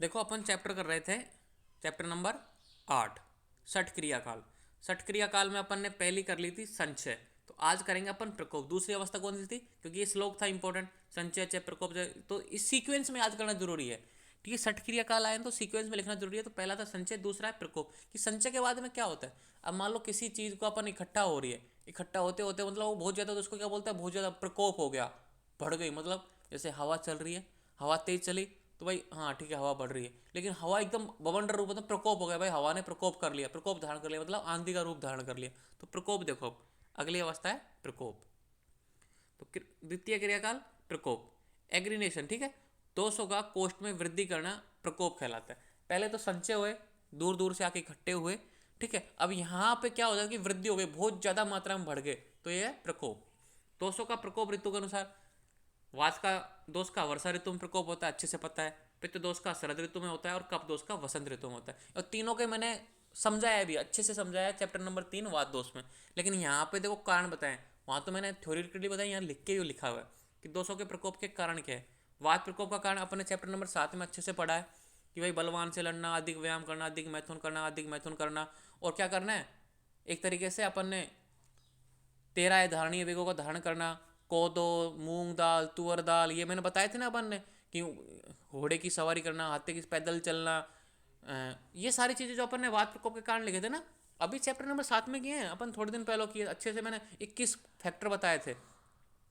देखो अपन चैप्टर कर रहे थे, चैप्टर नंबर 8, षट क्रियाकाल। षट क्रियाकाल में अपन ने पहली कर ली थी संचय, तो आज करेंगे अपन प्रकोप। दूसरी अवस्था कौन सी थी, क्योंकि ये श्लोक था इंपॉर्टेंट, संचय चय प्रकोप जय, तो इस सीक्वेंस में याद करना जरूरी है। ठीक है, षट क्रियाकाल आए तो सीक्वेंस में लिखना जरूरी है। तो पहला था संचय, दूसरा है प्रकोप। कि संचय के बाद में क्या होता है, अब मान लो किसी चीज को अपन इकट्ठा हो रही है, इकट्ठा होते होते मतलब वो बहुत ज्यादा, तो उसको क्या बोलता है, बहुत ज्यादा प्रकोप हो गया, बढ़ गई। मतलब जैसे हवा चल रही है, हवा तेज चली तो भाई हाँ ठीक है हवा बढ़ रही है, लेकिन हवा एकदम बवंडर रूप, मतलब प्रकोप हो गया भाई, हवा ने प्रकोप कर लिया, प्रकोप धारण कर लिया, मतलब आंधी का रूप धारण कर लिया। तो प्रकोप देखो, अगली अवस्था है प्रकोप। तो द्वितीय क्रियाकाल प्रकोप। एग्रीनेशन, ठीक है, दोषों का कोष्ठ में वृद्धि करना प्रकोप कहलाता है। पहले तो संचय हुए, दूर दूर से आके इकट्ठे हुए, ठीक है। अब यहाँ पे क्या हो जाता है कि वृद्धि हो गई, बहुत ज्यादा मात्रा में बढ़ गए, तो ये है प्रकोप। दोषों का प्रकोप ऋतु के अनुसार, वात का दोष का वर्षा ऋतु में प्रकोप होता है, अच्छे से पता है। पित्त दोष का शरद ऋतु में होता है, और कफ दोष का वसंत ऋतु में होता है। और तीनों के मैंने समझाया भी, अच्छे से समझाया चैप्टर नंबर 3 वात दोष में। लेकिन यहाँ पे देखो कारण बताएं, वहाँ तो मैंने थ्योरेटिकली बताया, यहाँ लिख के ही लिखा हुआ है कि दोषों के प्रकोप के कारण क्या है। वात प्रकोप का कारण अपने चैप्टर नंबर 7 में अच्छे से पढ़ा है कि भाई बलवान से लड़ना, अधिक व्यायाम करना, अधिक मैथुन करना, अधिक मैथुन करना। और क्या करना है, एक तरीके से अपन ने 13 धारणीय वेगों का धारण करना, कोदो, मूंग दाल, तुअर दाल, ये मैंने बताए थे ना अपन ने, कि घोड़े की सवारी करना, हाथी की पैदल चलना, ये सारी चीजें जो अपन ने वात प्रकोप के कारण लिखे थे ना, अभी चैप्टर नंबर 7 में किए हैं अपन, थोड़े दिन पहले किए अच्छे से। मैंने 21 फैक्टर बताए थे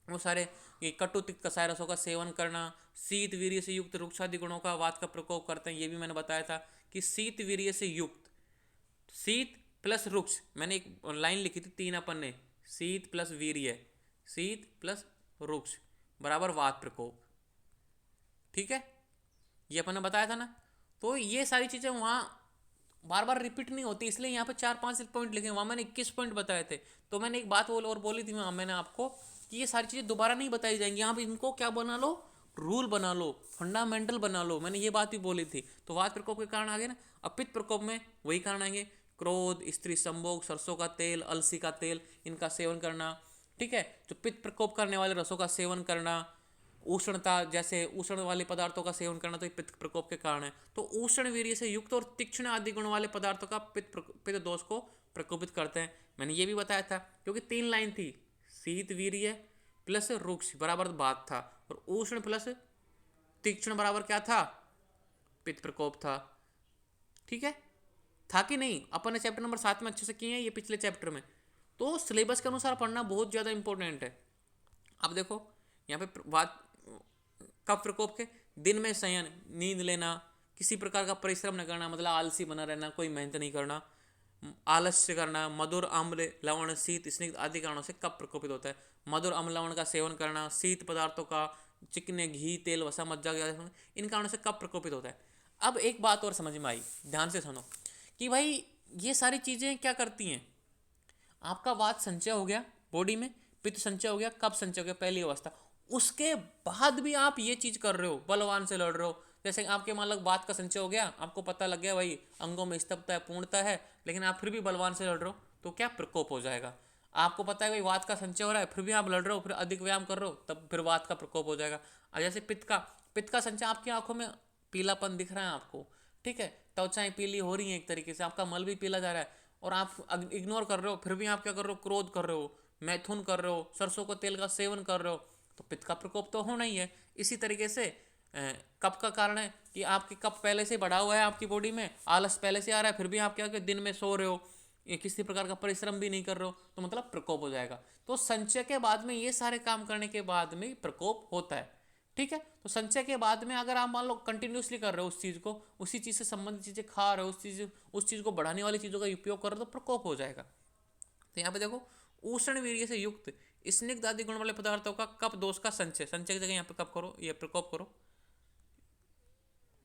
वो सारे, कि कटु तिक्त कसाय रसों का सेवन करना, शीत वीर्य से युक्त रुक्षादि गुणों का वात का प्रकोप करते हैं, ये भी मैंने बताया था कि शीत वीर्य से युक्त, शीत प्लस रुक्ष, मैंने एक लाइन लिखी थी 3 अपन ने, शीत प्लस वीर्य, शीत प्लस रुक्ष बराबर वात प्रकोप, ठीक है, ये अपन ने बताया था ना। तो ये सारी चीजें वहां बार बार रिपीट नहीं होती, इसलिए यहाँ पे 4-5 पॉइंट लिखे, वहां मैंने 21 पॉइंट बताए थे। तो मैंने एक बात और बोली थी वहां मैंने आपको, कि ये सारी चीजें दोबारा नहीं बताई जाएंगी, यहाँ पे इनको क्या बना लो, रूल बना लो, फंडामेंटल बना लो, मैंने ये बात भी बोली थी। तो वात प्रकोप के कारण आगे ना, अपित्त प्रकोप में वही कारण आएंगे, क्रोध, स्त्री संभोग, सरसों का तेल, अलसी का तेल, इनका सेवन करना, ठीक है। जो पित्त प्रकोप करने वाले रसों का सेवन करना, उष्णता, जैसे उष्ण वाले पदार्थों का सेवन करना, तो पित्त प्रकोप के कारण है। तो उष्ण वीर्य से युक्त और तीक्ष्ण आदि गुण वाले पदार्थों का पित्त दोष को प्रकोपित करते हैं, मैंने ये भी बताया था। क्योंकि 3 लाइन थी, शीत वीर्य प्लस रुक्ष बराबर बात था, और उष्ण प्लस तीक्ष्ण बराबर क्या था, पित्त प्रकोप था, ठीक है। था कि नहीं, अपन ने चैप्टर नंबर 7 में अच्छे से किए हैं ये पिछले चैप्टर में। तो सिलेबस के अनुसार पढ़ना बहुत ज्यादा इंपॉर्टेंट है। अब देखो यहाँ पे बात कब प्रकोप के, दिन में शयन, नींद लेना, किसी प्रकार का परिश्रम न करना, मतलब आलसी बना रहना, कोई मेहनत नहीं करना, आलस्य करना, मधुर अम्ल लवण शीत स्निग्ध आदि कारणों से कब प्रकोपित होता है। मधुर अम्ल लवण का सेवन करना, शीत पदार्थों का, चिकने, घी, तेल, वसा, मज्जा, इन कारणों से कब प्रकोपित होता है। अब एक बात और समझ में आई, ध्यान से सुनो, कि भाई ये सारी चीजें क्या करती हैं, आपका वात संचय हो गया बॉडी में, पित्त संचय हो गया, कब संचय हो गया, पहली अवस्था, उसके बाद भी आप ये चीज कर रहे हो, बलवान से लड़ रहे हो। जैसे आपके मान लो वात का संचय हो गया, आपको पता लग गया भाई अंगों में स्तब्धता है, पूर्णता है, लेकिन आप फिर भी बलवान से लड़ रहे हो, तो क्या प्रकोप हो जाएगा। आपको पता है भाई वात का संचय हो रहा है, फिर भी आप लड़ रहे हो, फिर अधिक व्यायाम कर रहे हो, तब फिर वात का प्रकोप हो जाएगा। और जैसे पित्त का संचय, आपकी आंखों में पीलापन दिख रहा है आपको, ठीक है, त्वचाएं पीली हो रही हैं, एक तरीके से आपका मल भी पीला जा रहा है, और आप इग्नोर कर रहे हो, फिर भी आप क्या कर रहे हो, क्रोध कर रहे हो, मैथुन कर रहे हो, सरसों को तेल का सेवन कर रहे हो, तो पित्त का प्रकोप तो होना ही है। इसी तरीके से कफ का कारण है कि आपकी कफ पहले से बढ़ा हुआ है, आपकी बॉडी में आलस पहले से आ रहा है, फिर भी आप क्या दिन में सो रहे हो, किसी प्रकार का परिश्रम भी नहीं कर रहे हो, तो मतलब प्रकोप हो जाएगा। तो संचय के बाद में ये सारे काम करने के बाद में प्रकोप होता है, ठीक है। तो संचय के बाद में अगर आप मान लो कंटिन्यूसली कर रहे हो उस चीज को, उसी चीज से संबंधित चीजें खा रहे हो, उस चीज को बढ़ाने वाली चीजों का उपयोग कर रहे हो, तो प्रकोप हो जाएगा। तो यहाँ पे देखो, उष्ण वीर्य से युक्त स्निग्ध आदि गुण वाले पदार्थों का कप दोष का संचय, संचय की जगह यहाँ पे कप करो, ये प्रकोप करो,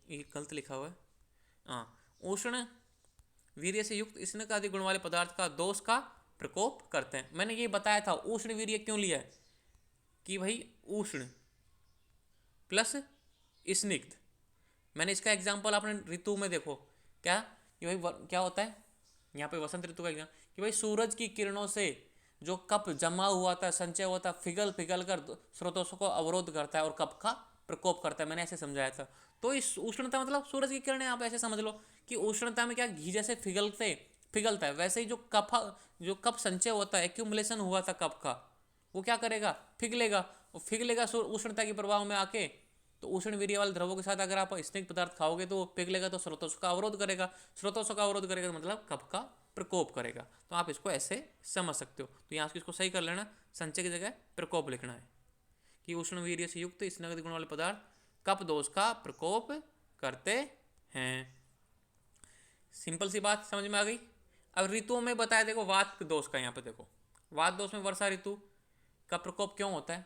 ये गलत लिखा हुआ है, हाँ, उष्ण वीर्य से युक्त स्निग्ध आदि गुण वाले पदार्थ का दोष का प्रकोप करते हैं। मैंने ये बताया था उष्ण वीर्य क्यों लिया है, कि भाई उष्ण प्लस स्निग्ध, मैंने इसका एग्जाम्पल आपने ऋतु में देखो, क्या कि भाई क्या होता है यहाँ पे वसंत ऋतु का एग्जाम, कि भाई सूरज की किरणों से जो कप जमा हुआ था, संचय हुआ था, पिघल पिघल कर स्रोतों को अवरोध करता है और कप का प्रकोप करता है, मैंने ऐसे समझाया था। तो इस उष्णता मतलब सूरज की किरणें, आप ऐसे समझ लो कि उष्णता में क्या घी जैसे पिघलता है, वैसे ही जो कप संचय होता है, एक्यूमुलेशन हुआ था कप का, वो क्या करेगा, पिघलेगा। और पिघलेगा उष्णता के प्रभाव में आके, तो उष्ण वीर्य वाले द्रवों के साथ अगर आप स्निग्ध पदार्थ खाओगे तो वो पिघलेगा, तो स्रोतों का अवरोध करेगा, स्रोतों का अवरोध करेगा मतलब कप का प्रकोप करेगा। तो आप इसको ऐसे समझ सकते हो। तो यहाँ इसको सही कर लेना, संचय की जगह प्रकोप लिखना है कि उष्ण वीर्य से युक्त स्निग्ध गुण वाले पदार्थ कप दोष का प्रकोप करते हैं। सिंपल सी बात समझ में आ गई। अब ऋतुओं में बताया, देखो वात दोष का, यहाँ पे देखो वात दोष में वर्षा ऋतु का प्रकोप क्यों होता है।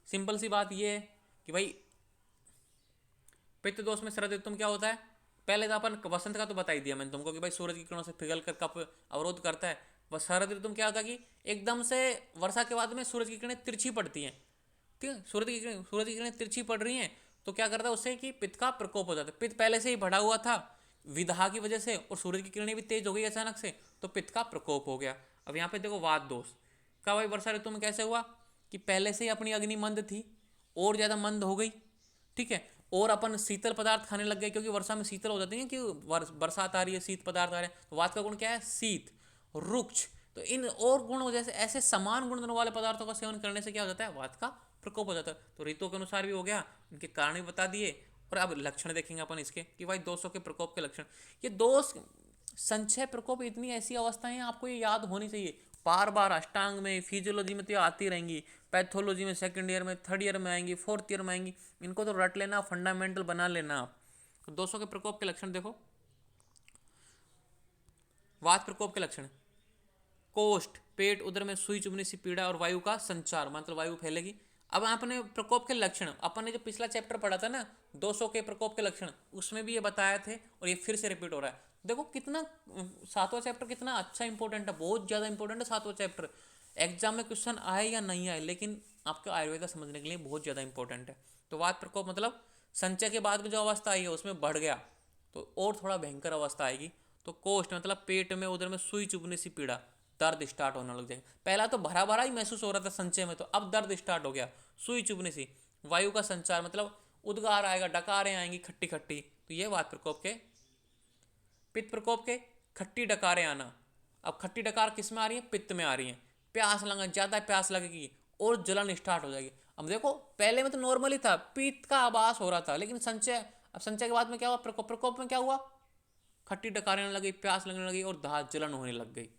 सिंपल सी बात ये है कि भाई पित्त दोष में शरद ऋतु में क्या होता है, पहले तो अपन वसंत का तो बता ही दिया मैंने तुमको कि भाई सूरज की किरणों से पिघल कर कप अवरोध करता है। वह शरद ऋतु में क्या होता है कि एकदम से वर्षा के बाद में सूरज की किरणें तिरछी पड़ती हैं, ठीक है, सूरज की किरणें तिरछी पड़ रही हैं, तो क्या करता है उससे कि पित्त का प्रकोप हो जाता है। पित्त पहले से ही बढ़ा हुआ था विदाह की वजह से, और सूरज की किरणें भी तेज हो गई अचानक से, तो पित्त का प्रकोप हो गया। अब यहाँ पे देखो वात दोष का भाई वर्षा ऋतु में कैसे हुआ कि पहले से ही अपनी अग्नि मंद थी, और ज़्यादा मंद हो गई, ठीक है, और अपन शीतल पदार्थ खाने लग गए, क्योंकि वर्षा में शीतल हो जाती है कि बरसात आ रही है, शीत पदार्थ आ रहे हैं। तो वात का गुण क्या है, शीत, रुक्ष। तो इन और गुणों जैसे ऐसे समान गुण वाले पदार्थों का सेवन करने से क्या हो जाता है, वात का प्रकोप हो जाता है। तो ऋतुओं के अनुसार भी हो गया, इनके कारण भी बता दिए, और अब लक्षण देखेंगे अपन इसके कि भाई दोषों के प्रकोप के लक्षण। ये दोष संचय प्रकोप इतनी ऐसी अवस्थाएं आपको ये याद होनी चाहिए, बार बार अष्टांग में, फिजियोलॉजी में तो ये आती रहेंगी, पैथोलॉजी में सेकंड ईयर में, थर्ड ईयर में आएंगी, फोर्थ ईयर में आएंगी, इनको तो रट लेना, फंडामेंटल बना लेना आप। तो दोषों के प्रकोप के लक्षण देखो, वात प्रकोप के लक्षण, कोष्ठ, पेट, उदर में सुई चुभने से पीड़ा और वायु का संचार, मतलब वायु फैलेगी। अब आपने प्रकोप के लक्षण, अपन ने जो पिछला चैप्टर पढ़ा था ना दोषों के प्रकोप के लक्षण, उसमें भी ये बताए थे, और ये फिर से रिपीट हो रहा है। देखो कितना सातवां चैप्टर कितना अच्छा इंपॉर्टेंट है, बहुत ज्यादा इंपॉर्टेंट है सातवां चैप्टर। एग्जाम में क्वेश्चन आए या नहीं आए, लेकिन आपके आयुर्वेदा समझने के लिए बहुत ज्यादा इंपॉर्टेंट है। तो वात प्रकोप मतलब संचय के बाद में जो अवस्था आई है उसमें बढ़ गया, तो और थोड़ा भयंकर अवस्था आएगी। तो कोष्ठ मतलब पेट में, उधर में सुई चुभने सी पीड़ा, दर्द स्टार्ट होने लग जाएगा। पहला तो भरा भरा ही महसूस हो रहा था संचय में, तो अब दर्द स्टार्ट हो गया, सुई चुभने सी। वायु का संचार मतलब उद्गार आएगा, डकारें आएंगी खट्टी खट्टी, तो ये वात प्रकोप के। पित्त प्रकोप के खट्टी डकारें आना, अब खट्टी डकार किस में आ रही है, पित्त में आ रही है। प्यास लगा, ज्यादा प्यास लगेगी और जलन स्टार्ट हो जाएगी। अब देखो पहले में तो नॉर्मली था, पित्त का आभास हो रहा था, लेकिन संचय, अब संचय के बाद में क्या हुआ, प्रकोप में क्या हुआ, खट्टी डकारें आने लगी, प्यास लगने लगी और दाह जलन होने लग गई।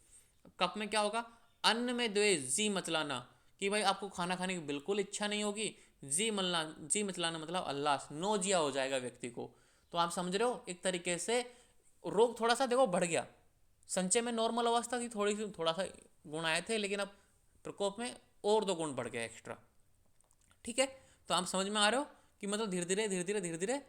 कप में क्या होगा, अन्न में द्वेष, जी मचलाना, कि भाई आपको खाना खाने की बिल्कुल इच्छा नहीं होगी, जी मचलाना मतलब अल्लाह, नोजिया हो जाएगा व्यक्ति को। तो आप समझ रहे हो एक तरीके से रोग थोड़ा सा देखो बढ़ गया। संचय में नॉर्मल अवस्था थी, थोड़ा सा गुण आए थे, लेकिन अब प्रकोप में और 2 गुण बढ़ गया एक्स्ट्रा, ठीक है। तो आप समझ में आ रहे हो कि मतलब धीरे धीरे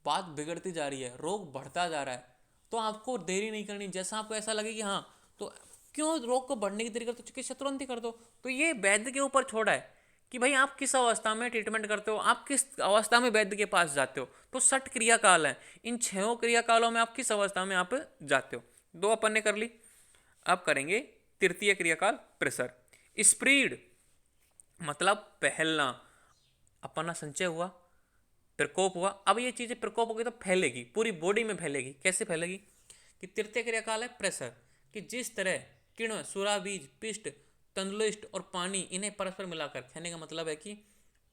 बात बिगड़ती जा रही है, रोग बढ़ता जा रहा है। तो आपको देरी नहीं करनी, जैसा आपको ऐसा लगे कि हाँ, तो क्यों रोग को बढ़ने की देरी करते हो, चिकित्सा तुरंत ही कर दो। तो ये वैद्य के ऊपर छोड़ा है कि भाई आप किस अवस्था में ट्रीटमेंट करते हो, आप किस अवस्था में वैद्य के पास जाते हो। तो 6 क्रियाकाल है, इन 6 क्रियाकालों में आप किस अवस्था में आप जाते हो। 2 अपन ने कर ली, अब करेंगे तृतीय क्रियाकाल प्रेशर। स्प्रीड मतलब पहलना, अपना संचय हुआ, प्रकोप हुआ, अब ये चीजें प्रकोप होगी तो फैलेगी, पूरी बॉडी में फैलेगी। कैसे फैलेगी कि तृतीय क्रियाकाल है प्रेशर, कि जिस तरह किण्व, सूरा बीज, पिष्ट, तंडुलिष्ट और पानी, इन्हें परस्पर मिलाकर, कहने का मतलब है कि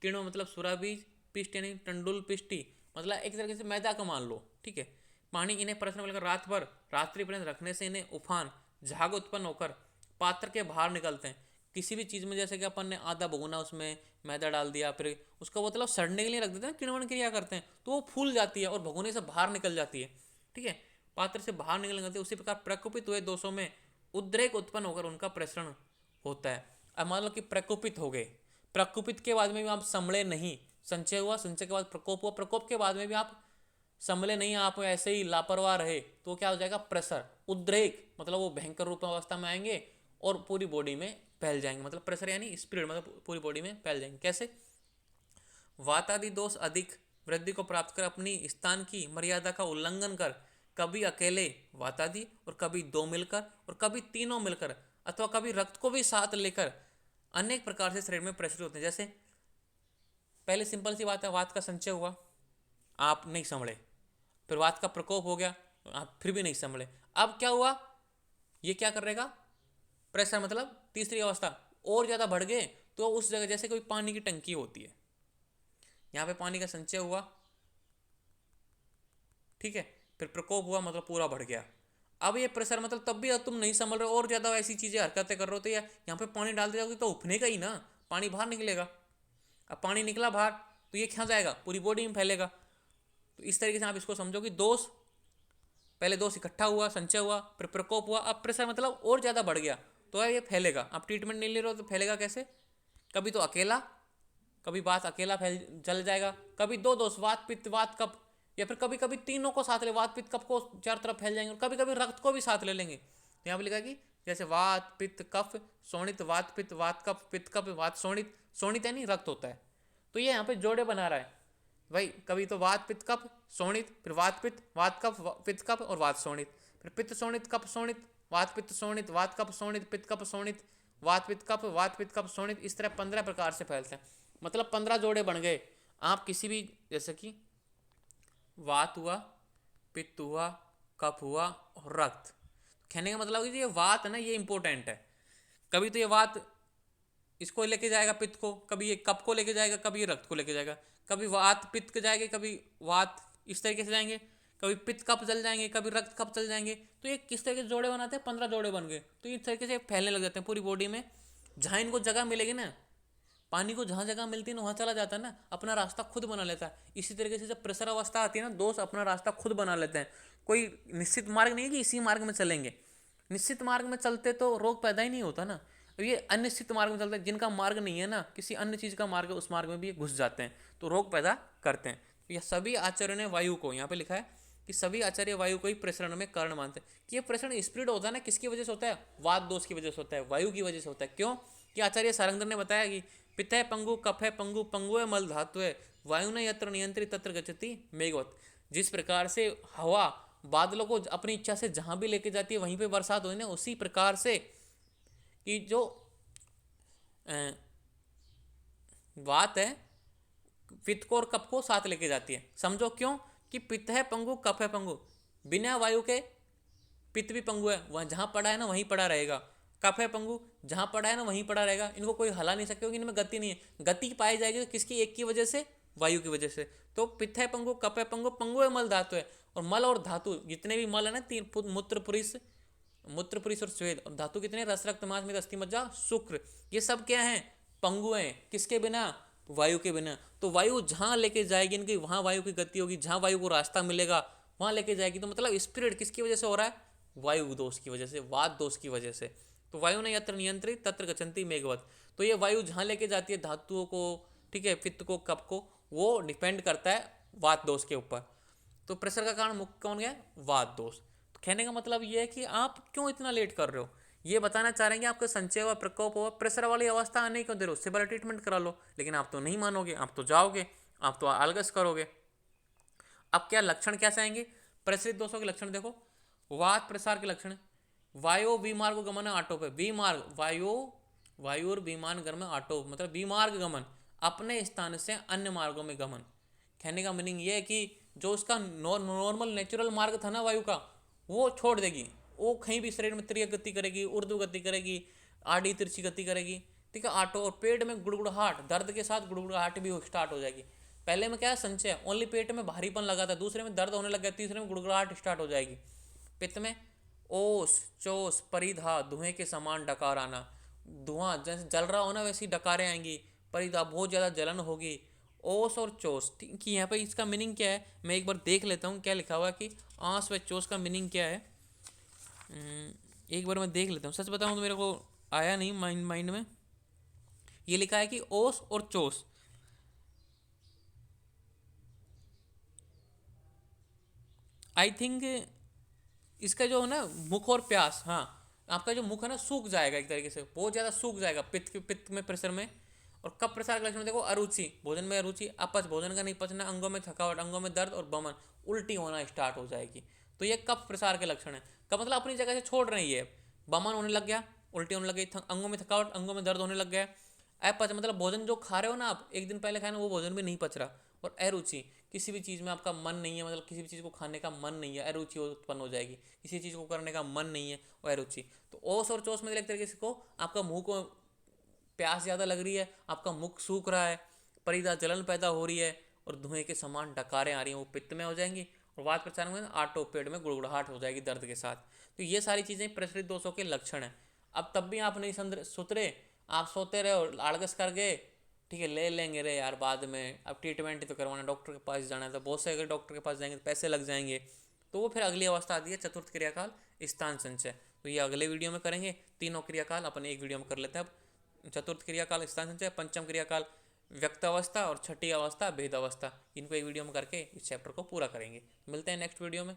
किण्व मतलब सूरा बीज, पिष्ट यानी टंडुल पिष्टी, मतलब एक तरीके से मैदा का मान लो, ठीक है, पानी, इन्हें परस्पर मिलाकर रात भर रात्रि पर्यंत रखने से इन्हें उफान, झाग उत्पन्न होकर पात्र के बाहर निकलते हैं। किसी भी चीज़ में जैसे कि अपन ने आधा भगोना उसमें मैदा डाल दिया, फिर उसका मतलब सड़ने के लिए रख देते हैं, किण्वन क्रिया करते हैं, तो वो फूल जाती है और भगोने से बाहर निकल जाती है, ठीक है, पात्र से बाहर निकल जाती है। उसी प्रकार प्रकोपित हुए दोषों में उद्रेक उत्पन्न होकर उनका प्रसरण होता है। अब मान लो कि प्रकोपित हो गए, प्रकोपित के बाद में भी आप संभले नहीं, संचय हुआ, संचय के बाद प्रकोप हुआ, प्रकोप के बाद में भी आप संभले नहीं, आप ऐसे ही लापरवाह रहे, तो क्या हो जाएगा, प्रेशर, उद्रेक मतलब वो भयंकर रूप अवस्था में आएंगे और पूरी बॉडी में फैल जाएंगे। मतलब प्रेशर यानी स्पीड, मतलब पूरी बॉडी में फैल जाएंगे। कैसे, वातादि दोष अधिक वृद्धि को प्राप्त कर अपनी स्थान की मर्यादा का उल्लंघन कर, कभी अकेले वातादि और कभी 2 मिलकर और कभी तीनों मिलकर अथवा कभी रक्त को भी साथ लेकर अनेक प्रकार से शरीर में प्रसरित होते हैं। जैसे पहले सिंपल सी बात है, वात का संचय हुआ, आप नहीं संभले, फिर वात का प्रकोप हो गया, आप फिर भी नहीं संभले। अब क्या हुआ, ये क्या करेगा, प्रेशर मतलब तीसरी अवस्था और ज़्यादा बढ़ गए, तो उस जगह जैसे कोई पानी की टंकी होती है, यहाँ पे पानी का संचय हुआ, ठीक है, फिर प्रकोप हुआ मतलब पूरा बढ़ गया। अब ये प्रेशर मतलब तब भी तुम नहीं संभल रहे हो और ज़्यादा ऐसी चीज़ें हरकतें कर रहे हो, तो यहाँ पे पानी डालते जाओगे तो उफनेगा ही ना, पानी बाहर निकलेगा। अब पानी निकला बाहर तो ये क्या जाएगा, पूरी बॉडी में फैलेगा। तो इस तरीके से आप इसको समझो कि दोष, पहले दोष इकट्ठा हुआ, संचय हुआ, फिर प्रकोप हुआ, अब प्रेशर मतलब और ज़्यादा बढ़ गया, तो ये फैलेगा। आप ट्रीटमेंट नहीं ले रहे हो तो फैलेगा कैसे, कभी तो अकेला, कभी वात अकेला फैल जल जाएगा, कभी दो दोष वात पित्त वात कफ, या फिर कभी कभी तीनों को साथ ले, वात पित्त कफ को चारों तरफ फैल जाएंगे, और कभी कभी रक्त को भी साथ ले लेंगे। तो यहाँ पर लिखा कि जैसे वात पित्त कफ शोणित, वात पित्त वात कफ पित्त कफ वात शोणित, शोणित है नहीं रक्त होता है, तो ये यहाँ पे जोड़े बना रहा है भाई, कभी तो वात पित्त कफ शोणित, फिर वात पित्त वात कफ पित्त कफ और वात शोणित, फिर पित्त शोणित कफ शोणित वात पित्त शोणित वात कफ शोणित पित्त कफ शोणित वात पित्त कफ वात पित्त कफ शोणित। इस तरह 15 प्रकार से फैलते हैं, मतलब 15 जोड़े बन गए। आप किसी भी, जैसे कि वात हुआ, पित्त हुआ, कफ हुआ और रक्त, कहने का मतलब कि ये वात है ना, ये इंपॉर्टेंट है। कभी तो ये वात इसको लेके जाएगा पित्त को, कभी ये कफ को लेके जाएगा, कभी ये रक्त को लेके जाएगा, कभी वात पित्त के जाएंगे, कभी वात इस तरीके से जाएंगे, कभी पित्त कफ चल जाएंगे, कभी रक्त कफ चल जाएंगे। तो ये किस तरीके से जोड़े बनाते हैं, 15 जोड़े बन गए। तो इस तरीके से फैलने लग जाते हैं पूरी बॉडी में, जहाँ इनको जगह मिलेगी ना, पानी को जहाँ जगह मिलती है ना वहाँ चला जाता है ना, अपना रास्ता खुद बना लेता है। इसी तरीके से जब प्रेशर अवस्था आती है ना, दोष अपना रास्ता खुद बना लेते हैं। कोई निश्चित मार्ग नहीं है कि इसी मार्ग में चलेंगे, निश्चित मार्ग में चलते तो रोग पैदा ही नहीं होता ना। ये अनिश्चित मार्ग में चलते हैं, जिनका मार्ग नहीं है ना, किसी अन्य चीज़ का मार्ग है, उस मार्ग में भी घुस जाते हैं, तो रोग पैदा करते हैं। तो यह सभी आचार्यों ने वायु को, यहाँ पे लिखा है कि सभी आचार्य वायु को ही प्रसरण में कारण मानते हैं। कि ये प्रसरण स्प्लिट होता है ना, किसकी वजह से होता है, वात दोष की वजह से होता है, वायु की वजह से होता है। क्यों कि आचार्य सारंगधर ने बताया कि पित्त है पंगु, कफ है पंगु, पंगु है मल धातु है, वायु ने यत्र नियंत्रित तत्र गच्छति मेघवत। जिस प्रकार से हवा बादलों को अपनी इच्छा से जहां भी लेके जाती है वहीं पे बरसात होती है ना, उसी प्रकार से कि जो वात है पित्त को और कफ को साथ लेके जाती है। समझो क्यों कि पित्त है पंगु, कफ है पंगु, बिना वायु के पित्त भी पंगु है, वह जहां पड़ा है ना वहीं पड़ा रहेगा, कफ है पंगु, जहां पड़ा है ना वहीं पड़ा रहेगा, इनको कोई हला नहीं सकते क्योंकि इनमें गति नहीं है। गति पाई जाएगी तो किसकी, एक की वजह से, वायु की वजह से। तो पित्त है पंगु, कफ है पंगु, पंगु है मल धातु है, और मल और धातु जितने भी मल है ना, तीन मूत्र पुरुष और स्वेद, और धातु कितने, रस रक्त मांस मेद अस्थि मज्जा शुक्र, ये सब क्या है, पंगु हैं। किसके बिना, वायु के बिना। तो वायु जहां लेके जाएगी इनकी, वहां वायु की गति होगी, जहां वायु को रास्ता मिलेगा वहां लेके जाएगी। तो मतलब स्पिरिट किसकी वजह से हो रहा है, वायु दोष की वजह से, वात दोष की वजह से। तो वायु ने यत्र नियंत्रित तत्र गच्छन्ति मेघवत। तो ये वायु जहां लेके जाती है धातुओं को, ठीक है, पित्त को, कफ को, वो डिपेंड करता है वात दोष के ऊपर। तो प्रेशर का कारण मुख्य कौन है, वात दोष। तो कहने का मतलब ये है कि आप क्यों इतना लेट कर रहे हो, ये बताना चाह रहे हैं कि आपका संचय हुआ, प्रकोप हुआ, प्रेशर वाली अवस्था आने क्यों दे रहे हो, उससे बड़ा ट्रीटमेंट करा लो। लेकिन आप तो नहीं मानोगे, आप तो जाओगे, आप तो आलगस करोगे। अब क्या लक्षण कैसे आएंगे, प्रसरित दोषों के लक्षण देखो। वात प्रसार के लक्षण, वायु विमार्ग गमन आटो पे, विमार्ग वायु, वायु और विमान गमन आटो मतलब विमार्ग गमन, अपने स्थान से अन्य मार्गों में गमन। कहने का मीनिंग ये है कि जो उसका नॉर्मल नेचुरल मार्ग था ना वायु का, वो छोड़ देगी, वो कहीं भी शरीर में त्रिय गति करेगी, ऊर्ध्व गति करेगी, आड़ी तिरछी गति करेगी, ठीक है, आटो। और पेट में गुड़गुड़ाहट, दर्द के साथ गुड़गुड़ाहट भी स्टार्ट हो जाएगी। पहले में क्या है, संचय, ओनली पेट में भारीपन लगा था, दूसरे में दर्द होने लग गया, तीसरे में गुड़गुड़ाहट स्टार्ट हो जाएगी। पित्त में ओस चोस परिधा, धुएं के समान डकार आना, धुआं जैसे जल रहा हो ना वैसी डकारें आएंगी, परिधा बहुत ज़्यादा जलन होगी, ओस और चोस। ठीक है, यहाँ पे इसका मीनिंग क्या है, मैं एक बार देख लेता हूँ क्या लिखा हुआ है कि आंस व चोस का मीनिंग क्या है। एक बार मैं देख लेता हूँ, सच बताऊँ तो मेरे को आया नहीं माइंड में। ये लिखा है कि ओस और चोस, आई थिंक इसका जो है ना मुख और प्यास, हाँ, आपका जो मुख है ना सूख जाएगा, एक तरीके से बहुत ज़्यादा सूख जाएगा पित्त में प्रेशर में। और कब प्रसार का लक्षण देखो, अरुचि, भोजन में अरुचि, अपच, भोजन का नहीं पचना, अंगों में थकावट, अंगों में दर्द और बमन, उल्टी होना स्टार्ट हो जाएगी। तो ये कफ प्रसार के लक्षण है। कब मतलब अपनी जगह से छोड़ रही है, बमन होने लग गया, उल्टी होने लग गई, अंगों में थकावट, अंगों में दर्द होने लग गया, अपच मतलब भोजन जो खा रहे हो ना आप, एक दिन पहले खाए ना वो भोजन भी नहीं पच रहा। और अरुचि, किसी भी चीज़ में आपका मन नहीं है, मतलब किसी भी चीज़ को खाने का मन नहीं है, अरुचि उत्पन्न हो जाएगी। किसी चीज़ को करने का मन नहीं है, वो अरुचि। तो ओस और चोस में एक तरीके से को आपका मुंह को प्यास ज़्यादा लग रही है, आपका मुख सूख रहा है, परिधा जलन पैदा हो रही है, और धुएं के समान डकारें आ रही हैं, वो पित्त में हो जाएंगी। और वात प्रचार में आटो पेट में गुड़गुड़ाहट हो जाएगी दर्द के साथ। तो ये सारी चीज़ें प्रसरित दोषों के लक्षण हैं। अब तब भी आप नहीं सुधरे, आप सोते रहे और आड़गस कर गए, ठीक है ले लेंगे रे यार बाद में, अब ट्रीटमेंट ही तो करवाना, डॉक्टर के पास जाना है, तो बहुत से अगर डॉक्टर के पास जाएंगे तो पैसे लग जाएंगे। तो वो फिर अगली अवस्था आती है चतुर्थ क्रियाकाल, स्थान संचय। तो ये अगले वीडियो में करेंगे, तीनों क्रियाकाल अपन एक वीडियो में कर लेते हैं। अब चतुर्थ क्रियाकाल स्थान संचय, पंचम क्रियाकाल व्यक्त अवस्था, और छठी अवस्था भेद अवस्था, इनको एक वीडियो में करके इस चैप्टर को पूरा करेंगे। मिलते हैं नेक्स्ट वीडियो में।